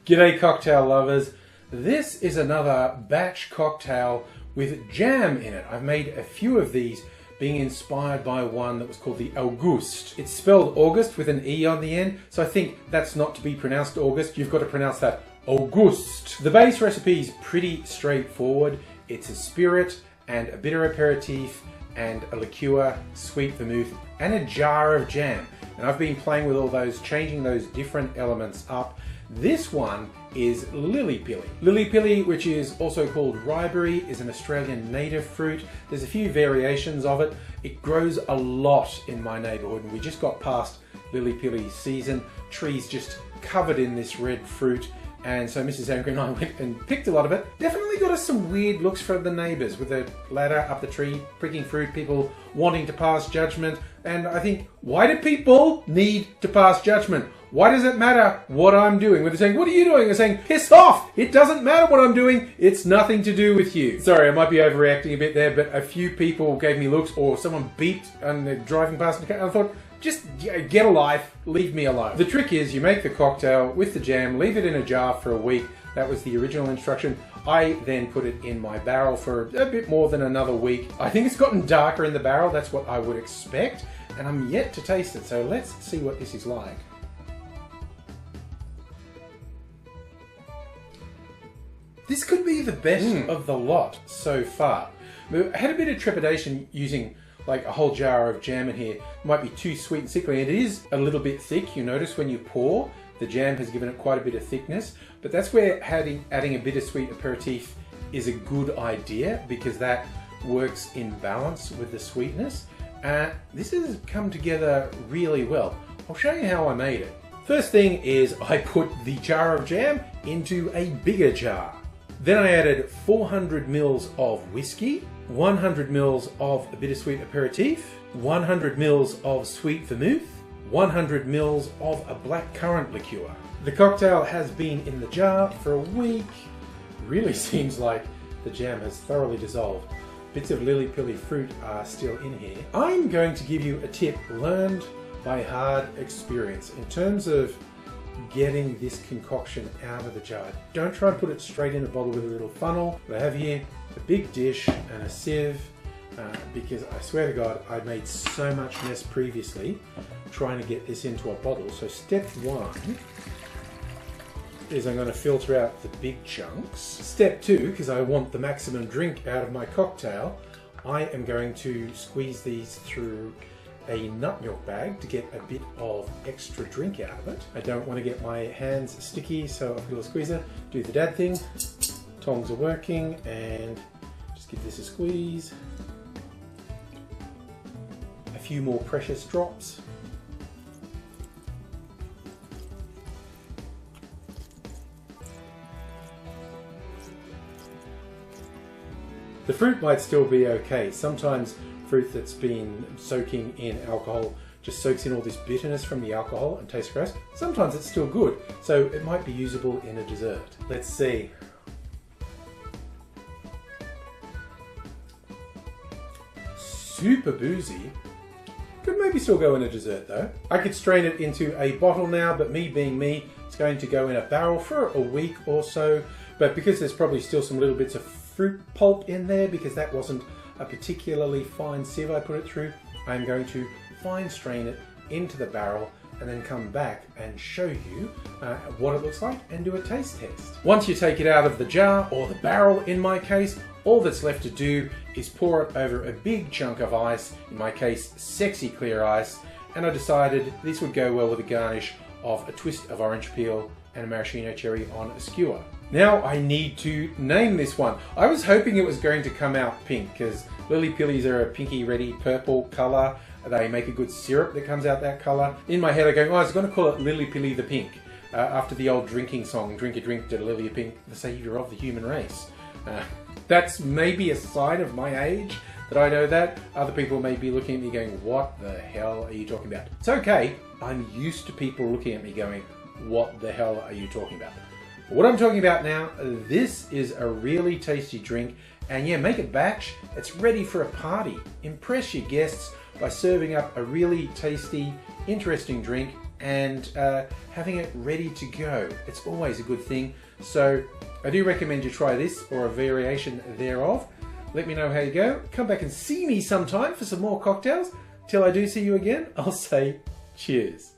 G'day cocktail lovers. This is another batch cocktail with jam in it. I've made a few of these being inspired by one that was called the Auguste. It's spelled August with an E on the end, so I think that's not to be pronounced August. You've got to pronounce that Auguste. The base recipe is pretty straightforward. It's a spirit and a bitter aperitif and a liqueur, sweet vermouth, and a jar of jam. And I've been playing with all those, changing those different elements up. This one is Lily Pilly. Lily Pilly, which is also called riberry, is an Australian native fruit. There's a few variations of it. It grows a lot in my neighbourhood, and we just got past Lily Pilly season. Trees just covered in this red fruit. And so Mrs. Angry and I went and picked a lot of it. Definitely got us some weird looks from the neighbours with the ladder up the tree, pricking fruit, people wanting to pass judgment. And I think, why do people need to pass judgment? Why does it matter what I'm doing? When they're saying, what are you doing? They're saying, piss off! It doesn't matter what I'm doing. It's nothing to do with you. Sorry, I might be overreacting a bit there, but a few people gave me looks, or someone beeped and they're driving past and I thought, just get a life, leave me alone. The trick is you make the cocktail with the jam, leave it in a jar for a week. That was the original instruction. I then put it in my barrel for a bit more than another week. I think it's gotten darker in the barrel. That's what I would expect. And I'm yet to taste it. So let's see what this is like. This could be the best of the lot so far. I had a bit of trepidation using like a whole jar of jam in here. It might be too sweet and sickly. It is a little bit thick. You notice when you pour, the jam has given it quite a bit of thickness. But that's where adding a bittersweet aperitif is a good idea, because that works in balance with the sweetness. This has come together really well. I'll show you how I made it. First thing is I put the jar of jam into a bigger jar. Then I added 400 mils of whiskey, 100 mils of a bittersweet aperitif, 100 mils of sweet vermouth, 100 mils of a blackcurrant liqueur. The cocktail has been in the jar for a week. Really seems like the jam has thoroughly dissolved. Bits of Lily Pilly fruit are still in here. I'm going to give you a tip learned by hard experience in terms of getting this concoction out of the jar. Don't try to put it straight in a bottle with a little funnel. What I have here, a big dish and a sieve, because I swear to God, I made so much mess previously trying to get this into a bottle. So step one is I'm going to filter out the big chunks. Step two, because I want the maximum drink out of my cocktail, I am going to squeeze these through a nut milk bag to get a bit of extra drink out of it. I don't want to get my hands sticky, so I've got a squeezer. Do the dad thing. Tongs are working, and just give this a squeeze. A few more precious drops. The fruit might still be okay. Sometimes fruit that's been soaking in alcohol just soaks in all this bitterness from the alcohol and tastes gross. Sometimes it's still good, so it might be usable in a dessert. Let's see. Super boozy. Could maybe still go in a dessert though. I could strain it into a bottle now, but me being me, it's going to go in a barrel for a week or so. But because there's probably still some little bits of fruit pulp in there, because that wasn't a particularly fine sieve I put it through, I'm going to fine strain it into the barrel and then come back and show you what it looks like and do a taste test. Once you take it out of the jar, or the barrel in my case, all that's left to do is pour it over a big chunk of ice, in my case sexy clear ice, and I decided this would go well with a garnish of a twist of orange peel and a maraschino cherry on a skewer. Now I need to name this one. I was hoping it was going to come out pink, because Lily Pillies are a pinky reddy purple colour. They make a good syrup that comes out that colour. In my head I go, oh, I was going to call it Lily Pilly the Pink, after the old drinking song, drink a drink to Lily a Pink, the saviour of the human race. That's maybe a sign of my age that I know that. Other people may be looking at me going, what the hell are you talking about? It's okay, I'm used to people looking at me going, what the hell are you talking about? But what I'm talking about now, this is a really tasty drink, and yeah, make a batch. It's ready for a party. Impress your guests by serving up a really tasty, interesting drink and having it ready to go. It's always a good thing. So I do recommend you try this or a variation thereof. Let me know how you go. Come back and see me sometime for some more cocktails. Till I do see you again, I'll say cheers.